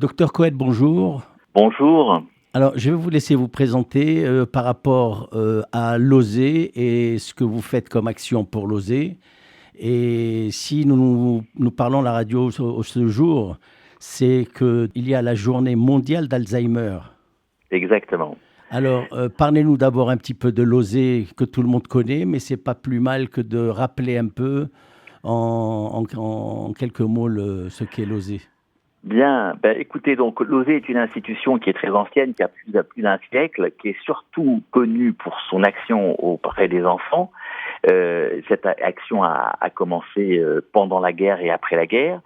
Docteur Cohen, bonjour. Bonjour. Alors, je vais vous laisser vous présenter par rapport à l'OSE et ce que vous faites comme action pour l'OSE. Et si nous parlons à la radio ce jour, c'est qu'il y a la journée mondiale d'Alzheimer. Exactement. Alors, parlez-nous d'abord un petit peu de l'OSE que tout le monde connaît, mais c'est pas plus mal que de rappeler un peu en quelques mots ce qu'est l'OSE. Bien, écoutez, donc l'OSE est une institution qui est très ancienne, qui a plus d'un siècle, qui est surtout connue pour son action auprès des enfants. Cette action a commencé pendant la guerre et après la guerre.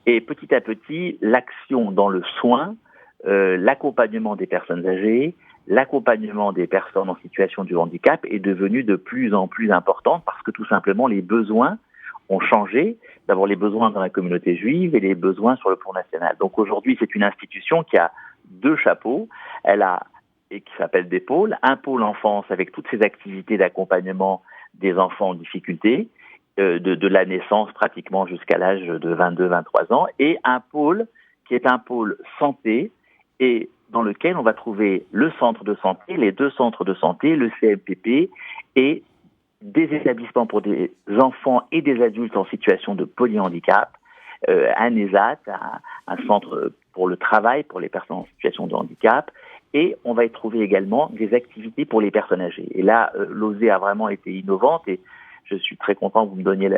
Et petit à petit, l'action dans le soin, l'accompagnement des personnes âgées, l'accompagnement des personnes en situation de handicap est devenu de plus en plus importante parce que tout simplement les besoins ont changé. D'abord les besoins dans la communauté juive et les besoins sur le plan national. Donc aujourd'hui, c'est une institution qui a deux chapeaux. Et qui s'appelle des pôles. Un pôle enfance avec toutes ses activités d'accompagnement des enfants en difficulté, de la naissance pratiquement jusqu'à l'âge de 22-23 ans. Et un pôle qui est un pôle santé et dans lequel on va trouver le centre de santé, les deux centres de santé, le CMPP et des établissements pour des enfants et des adultes en situation de polyhandicap, un ESAT, un centre pour le travail pour les personnes en situation de handicap, et on va y trouver également des activités pour les personnes âgées. Et là, l'OSE a vraiment été innovante et je suis très content que vous me donniez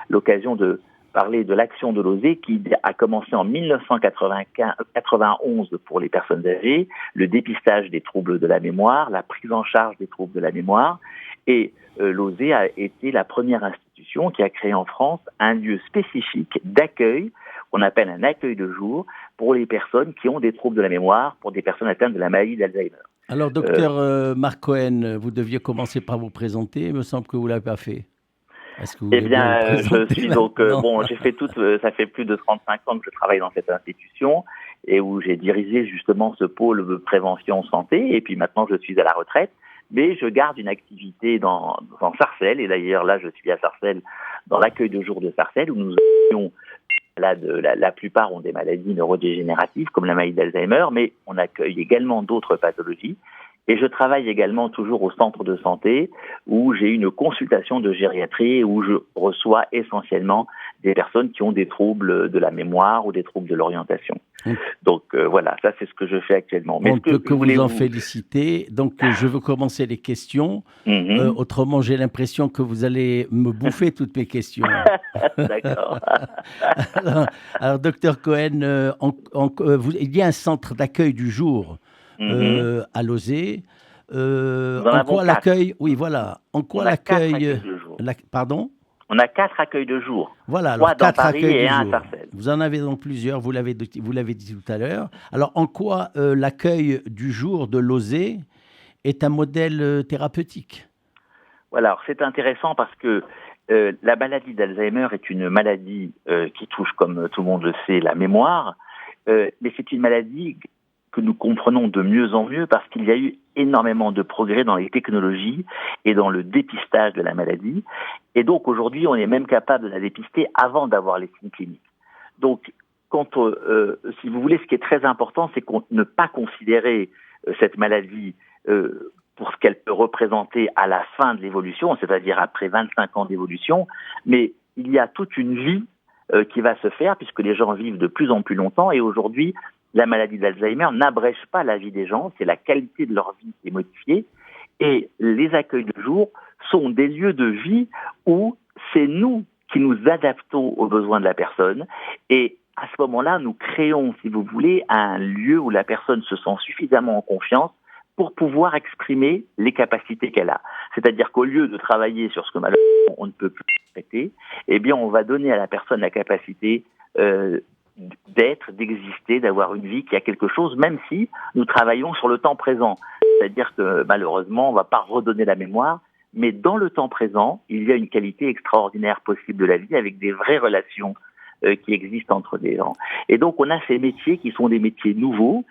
l'occasion de parler de l'action de l'OSE qui a commencé en 1991 pour les personnes âgées, le dépistage des troubles de la mémoire, la prise en charge des troubles de la mémoire. Et l'OSE a été la première institution qui a créé en France un lieu spécifique d'accueil, qu'on appelle un accueil de jour, pour les personnes qui ont des troubles de la mémoire, pour des personnes atteintes de la maladie d'Alzheimer. Alors, docteur Marc Cohen, vous deviez commencer par vous présenter. Il me semble que vous ne l'avez pas fait. Est-ce que vous voulez bien vous présenter? Je suis donc, j'ai fait ça fait plus de 35 ans que je travaille dans cette institution et où j'ai dirigé justement ce pôle de prévention santé et puis maintenant je suis à la retraite. Mais je garde une activité dans Sarcelles, et d'ailleurs là je suis à Sarcelles, dans l'accueil de jour de Sarcelles, où nous accueillons la plupart ont des maladies neurodégénératives comme la maladie d'Alzheimer, mais on accueille également d'autres pathologies. Et je travaille également toujours au centre de santé où j'ai une consultation de gériatrie où je reçois essentiellement des personnes qui ont des troubles de la mémoire ou des troubles de l'orientation. Donc voilà, ça c'est ce que je fais actuellement. Mais on ne peut que vous en féliciter. Donc je veux commencer les questions. Autrement, j'ai l'impression que vous allez me bouffer toutes mes questions. D'accord. alors, docteur Cohen, il y a un centre d'accueil du jour à l'OSE. En quoi l'accueil... Oui, voilà. En quoi l'accueil... Pardon ? On a 4 accueils de jour. Voilà, alors 4 accueils et de un jour. à Sarcelles. Vous en avez donc plusieurs, vous l'avez dit tout à l'heure. Alors, en quoi l'accueil du jour de l'OSE est un modèle thérapeutique ? Voilà, alors c'est intéressant parce que la maladie d'Alzheimer est une maladie qui touche, comme tout le monde le sait, la mémoire, mais c'est une maladie que nous comprenons de mieux en mieux parce qu'il y a eu énormément de progrès dans les technologies et dans le dépistage de la maladie. Et donc aujourd'hui, on est même capable de la dépister avant d'avoir les signes cliniques. Donc, si vous voulez, ce qui est très important, c'est ne pas considérer cette maladie pour ce qu'elle peut représenter à la fin de l'évolution, c'est-à-dire après 25 ans d'évolution, mais il y a toute une vie qui va se faire puisque les gens vivent de plus en plus longtemps et aujourd'hui, la maladie d'Alzheimer n'abrège pas la vie des gens, c'est la qualité de leur vie qui est modifiée. Et les accueils de jour sont des lieux de vie où c'est nous qui nous adaptons aux besoins de la personne. Et à ce moment-là, nous créons, si vous voulez, un lieu où la personne se sent suffisamment en confiance pour pouvoir exprimer les capacités qu'elle a. C'est-à-dire qu'au lieu de travailler sur ce que malheureusement on ne peut plus traiter, eh bien on va donner à la personne la capacité d'être, d'exister, d'avoir une vie qui a quelque chose, même si nous travaillons sur le temps présent. C'est-à-dire que malheureusement, on ne va pas redonner la mémoire, mais dans le temps présent, il y a une qualité extraordinaire possible de la vie avec des vraies relations qui existent entre des gens. Et donc, on a ces métiers qui sont des métiers nouveaux,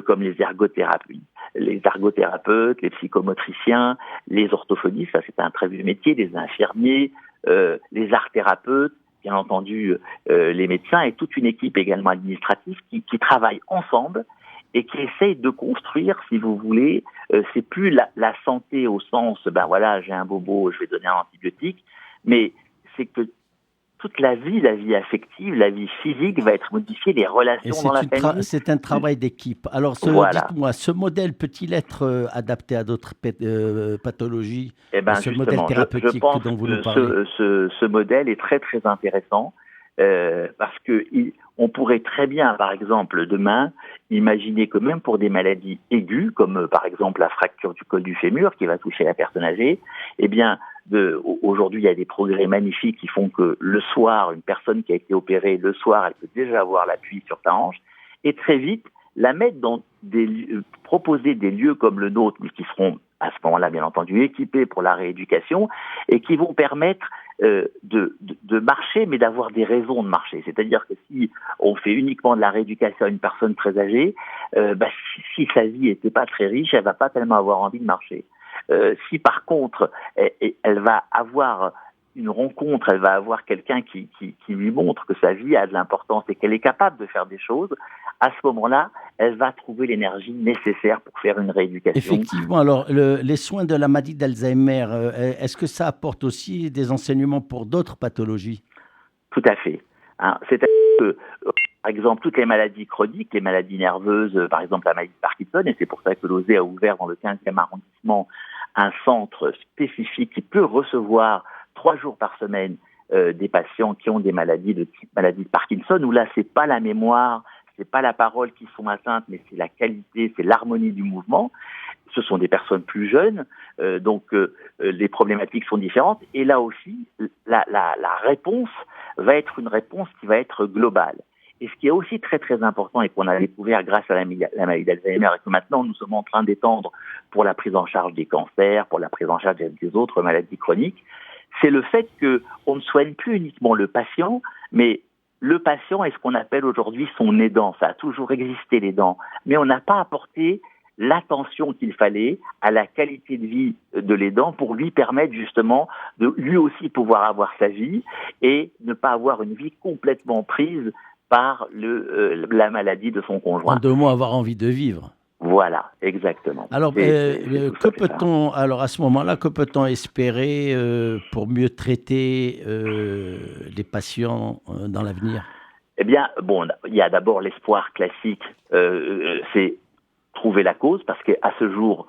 comme les ergothérapeutes, les psychomotriciens, les orthophonistes, ça c'est un très vieux métier, les infirmiers, les art-thérapeutes, bien entendu les médecins et toute une équipe également administrative qui travaillent ensemble et qui essaye de construire, si vous voulez, c'est plus la santé au sens, ben voilà, j'ai un bobo, je vais donner un antibiotique, mais c'est que toute la vie affective, la vie physique va être modifiée, les relations dans la famille. C'est un travail d'équipe. Alors, Voilà. dites-moi, ce modèle peut-il être adapté à d'autres pathologies, Eh ben ce modèle justement, je thérapeutique pense dont vous que nous parlez? ce modèle est très très intéressant parce que on pourrait très bien, par exemple, demain, imaginer que même pour des maladies aiguës, comme par exemple la fracture du col du fémur qui va toucher la personne âgée, eh bien, aujourd'hui, il y a des progrès magnifiques qui font que le soir, une personne qui a été opérée, le soir, elle peut déjà avoir l'appui sur sa hanche, et très vite, la mettre dans proposer des lieux comme le nôtre, mais qui seront à ce moment-là, bien entendu, équipés pour la rééducation, et qui vont permettre de marcher, mais d'avoir des raisons de marcher. C'est-à-dire que si on fait uniquement de la rééducation à une personne très âgée, si sa vie n'était pas très riche, elle va pas tellement avoir envie de marcher. Si par contre, elle va avoir une rencontre, elle va avoir quelqu'un qui lui montre que sa vie a de l'importance et qu'elle est capable de faire des choses, à ce moment-là, elle va trouver l'énergie nécessaire pour faire une rééducation. Effectivement, alors les soins de la maladie d'Alzheimer, est-ce que ça apporte aussi des enseignements pour d'autres pathologies? Tout à fait. Hein, c'est-à-dire que, par exemple, toutes les maladies chroniques, les maladies nerveuses, par exemple la maladie de Parkinson, et c'est pour ça que l'OSE a ouvert dans le 15e arrondissement un centre spécifique qui peut recevoir 3 jours par semaine des patients qui ont des maladies de type maladie de Parkinson, où là, c'est pas la mémoire, c'est pas la parole qui sont atteintes, mais c'est la qualité, c'est l'harmonie du mouvement. Ce sont des personnes plus jeunes, donc les problématiques sont différentes. Et là aussi, la réponse va être une réponse qui va être globale. Et ce qui est aussi très très important et qu'on a découvert grâce à la maladie d'Alzheimer et que maintenant nous sommes en train d'étendre pour la prise en charge des cancers, pour la prise en charge des autres maladies chroniques, c'est le fait qu'on ne soigne plus uniquement le patient, mais le patient est ce qu'on appelle aujourd'hui son aidant. Ça a toujours existé, l'aidant, mais on n'a pas apporté l'attention qu'il fallait à la qualité de vie de l'aidant pour lui permettre justement de lui aussi pouvoir avoir sa vie et ne pas avoir une vie complètement prise par la maladie de son conjoint. En 2 mots, avoir envie de vivre. Voilà, exactement. Alors, que peut-on, alors à ce moment-là, que peut-on espérer pour mieux traiter les patients dans l'avenir? Eh bien, bon, il y a d'abord l'espoir classique, c'est trouver la cause, parce qu'à ce jour,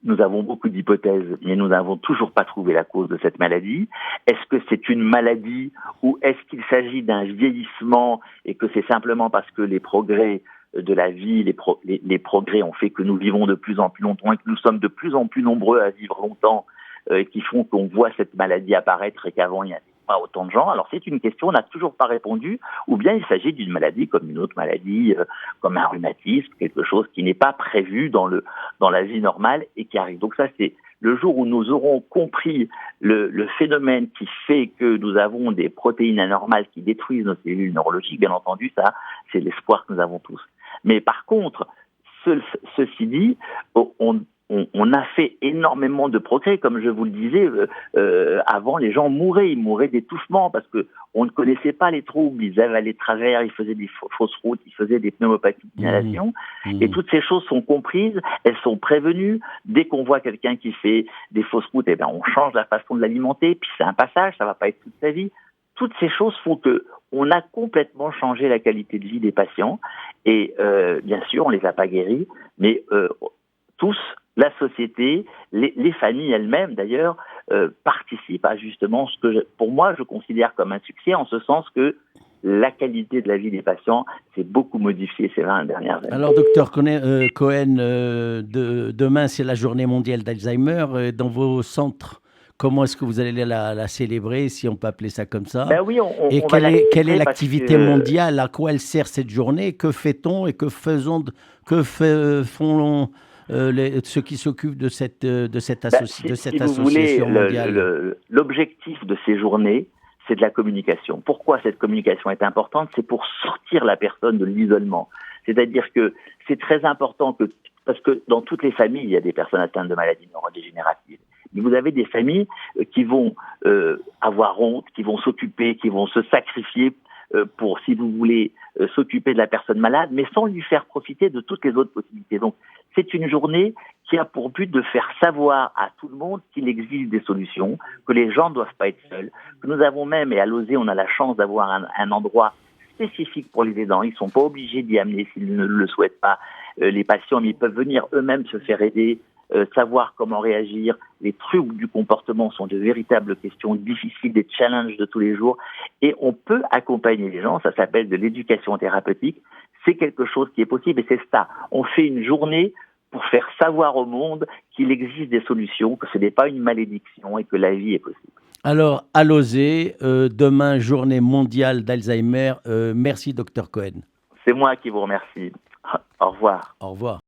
nous avons beaucoup d'hypothèses, mais nous n'avons toujours pas trouvé la cause de cette maladie. Est-ce que c'est une maladie ou est-ce qu'il s'agit d'un vieillissement et que c'est simplement parce que les progrès de la vie, les progrès ont fait que nous vivons de plus en plus longtemps et que nous sommes de plus en plus nombreux à vivre longtemps et qui font qu'on voit cette maladie apparaître et qu'avant il n'y avait pas autant de gens. Alors c'est une question, on n'a toujours pas répondu, ou bien il s'agit d'une maladie comme une autre maladie, comme un rhumatisme, quelque chose qui n'est pas prévu dans la vie normale et qui arrive. Donc ça c'est le jour où nous aurons compris le phénomène qui fait que nous avons des protéines anormales qui détruisent nos cellules neurologiques, bien entendu, ça c'est l'espoir que nous avons tous. Mais par contre, ceci dit, on a fait énormément de progrès, comme je vous le disais. Avant, les gens mouraient, ils mouraient d'étouffement parce que on ne connaissait pas les troubles. Ils avaient les travers, ils faisaient des fausses routes, ils faisaient des pneumopathies d'inhalation. Et toutes ces choses sont comprises, elles sont prévenues. Dès qu'on voit quelqu'un qui fait des fausses routes, eh ben on change la façon de l'alimenter. Puis c'est un passage, ça va pas être toute sa vie. Toutes ces choses font que on a complètement changé la qualité de vie des patients. Et bien sûr, on les a pas guéris, mais tous, la société, les familles elles-mêmes d'ailleurs, participent à justement ce que, pour moi, je considère comme un succès, en ce sens que la qualité de la vie des patients s'est beaucoup modifiée ces 20 dernières années. Alors, docteur Cohen, demain, c'est la journée mondiale d'Alzheimer. Dans vos centres, comment est-ce que vous allez la célébrer, si on peut appeler ça comme ça? Ben oui, et quelle est l'activité mondiale? À quoi elle sert cette journée? Que fait-on et que font ceux qui s'occupent de cette association mondiale? L'objectif de ces journées, c'est de la communication. Pourquoi cette communication est importante? C'est pour sortir la personne de l'isolement. C'est-à-dire que c'est très important parce que dans toutes les familles, il y a des personnes atteintes de maladies neurodégénératives. Mais vous avez des familles qui vont avoir honte, qui vont s'occuper, qui vont se sacrifier pour, si vous voulez, s'occuper de la personne malade, mais sans lui faire profiter de toutes les autres possibilités. Donc, c'est une journée qui a pour but de faire savoir à tout le monde qu'il existe des solutions, que les gens ne doivent pas être seuls, que nous avons même, et à Lozé, on a la chance d'avoir un endroit spécifique pour les aidants. Ils ne sont pas obligés d'y amener s'ils ne le souhaitent pas. Les patients, mais ils peuvent venir eux-mêmes se faire aider, savoir comment réagir. Les troubles du comportement sont de véritables questions difficiles, des challenges de tous les jours. Et on peut accompagner les gens, ça s'appelle de l'éducation thérapeutique. C'est quelque chose qui est possible et c'est ça. On fait une journée pour faire savoir au monde qu'il existe des solutions, que ce n'est pas une malédiction et que la vie est possible. Alors, à Lozé, demain, journée mondiale d'Alzheimer. Merci, Dr Cohen. C'est moi qui vous remercie. Au revoir. Au revoir.